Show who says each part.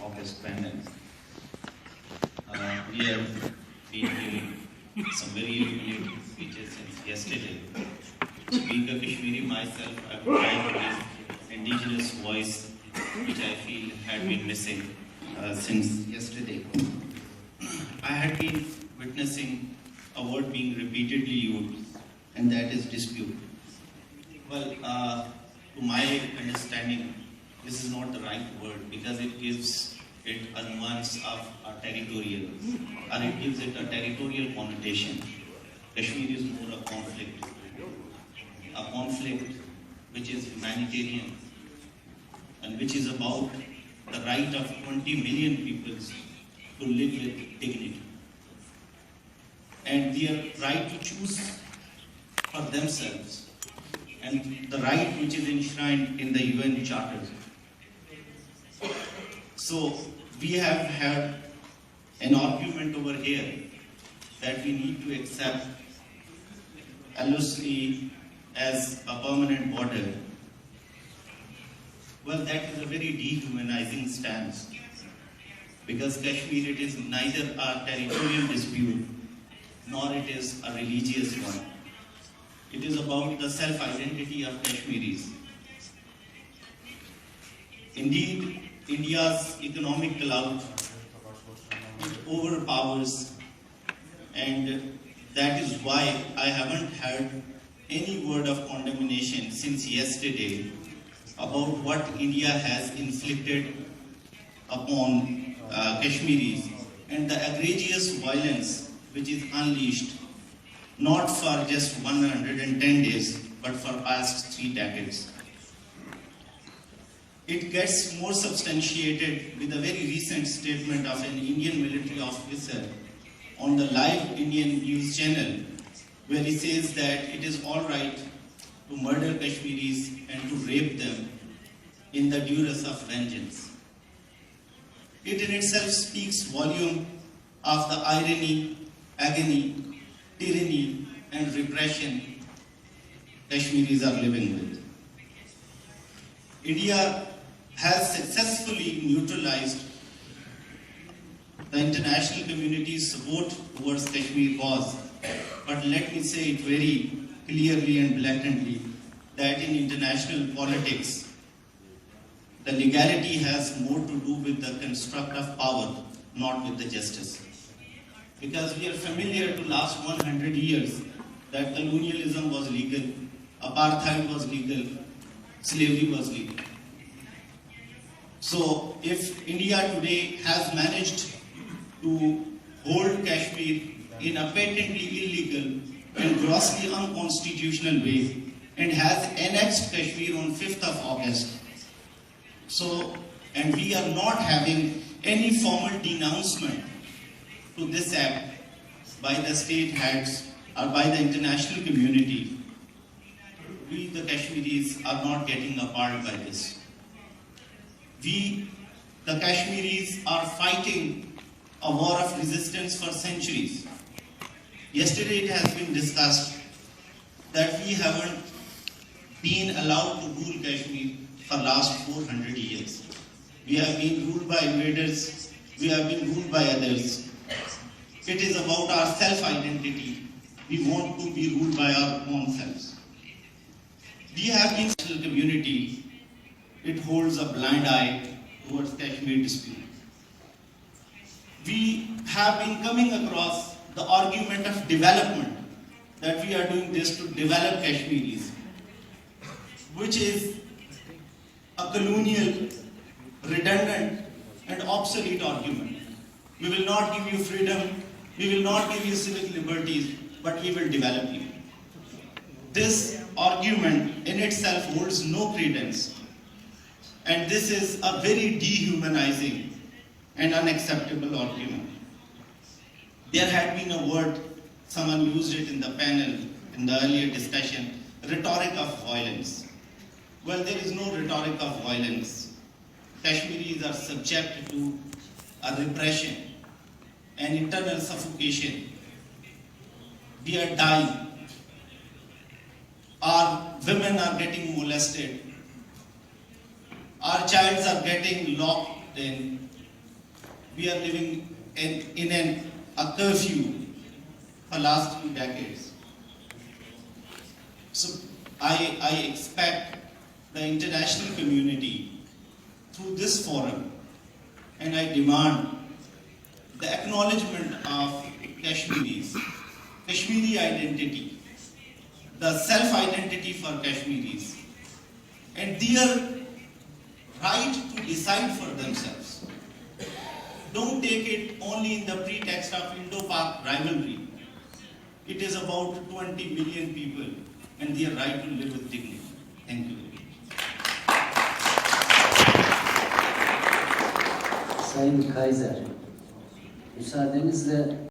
Speaker 1: August panel. We have been hearing some very illuminating speeches since yesterday. Being a Kashmiri myself, I would like to give indigenous voice, which I feel had been missing since yesterday. I had been witnessing a word being repeatedly used, and that is dispute. Well, to my understanding, this is not the right word because it gives it a nuance of a territorial, or it gives it a territorial connotation. Kashmir is more a conflict which is humanitarian and which is about the right of 20 million people to live with dignity and their right to choose for themselves, and the right which is enshrined in the UN Charter. So we have had an argument over here that we need to accept LOC as a permanent border. Well, that is a very dehumanizing stance, because Kashmir, it is neither a territorial dispute nor it is a religious one. It is about the self-identity of Kashmiris. Indeed, India's economic clout overpowers, and that is why I haven't heard any word of condemnation since yesterday about what India has inflicted upon Kashmiris and the egregious violence which is unleashed, not for just 110 days, but for past 3 decades. It gets more substantiated with a very recent statement of an Indian military officer on the live Indian news channel, where he says that it is all right to murder Kashmiris and to rape them in the duress of vengeance. It in itself speaks volume of the irony, agony, tyranny, and repression Kashmiris are living with. India has successfully neutralized the international community's support towards Kashmir cause, but let me say it very clearly and blatantly that in international politics, the legality has more to do with the construct of power, not with the justice. Because we are familiar to last 100 years that colonialism was legal, apartheid was legal, slavery was legal. So if India today has managed to hold Kashmir in a patently illegal and grossly unconstitutional way and has annexed Kashmir on 5th of August, and we are not having any formal denouncement to this act by the state heads or by the international community, we the Kashmiris are not getting a part by this. We, the Kashmiris, are fighting a war of resistance for centuries. Yesterday it has been discussed that we haven't been allowed to rule Kashmir for last 400 years. We have been ruled by invaders, we have been ruled by others. It is about our self-identity. We want to be ruled by our own selves. We have been a national community. It holds a blind eye towards Kashmir dispute. We have been coming across the argument of development, that we are doing this to develop Kashmiris, which is a colonial, redundant, and obsolete argument. We will not give you freedom, we will not give you civic liberties, but we will develop you. This argument in itself holds no credence. And this is a very dehumanizing and unacceptable argument. There had been a word, someone used it in the panel, in the earlier discussion, rhetoric of violence. Well, there is no rhetoric of violence. Kashmiris are subject to a repression, an internal suffocation. We are dying. Our women are getting molested. Our childs are getting locked in we are living in a curfew for last few decades. So I expect the international community through this forum, and I demand the acknowledgement of Kashmiris, Kashmiri identity, the self-identity for Kashmiris, and their right to decide for themselves. Don't take it only in the pretext of Indo-Pak rivalry. It is about 20 million people and their right to live with dignity. Thank you.
Speaker 2: Sayın Qaiser, müsaadenizle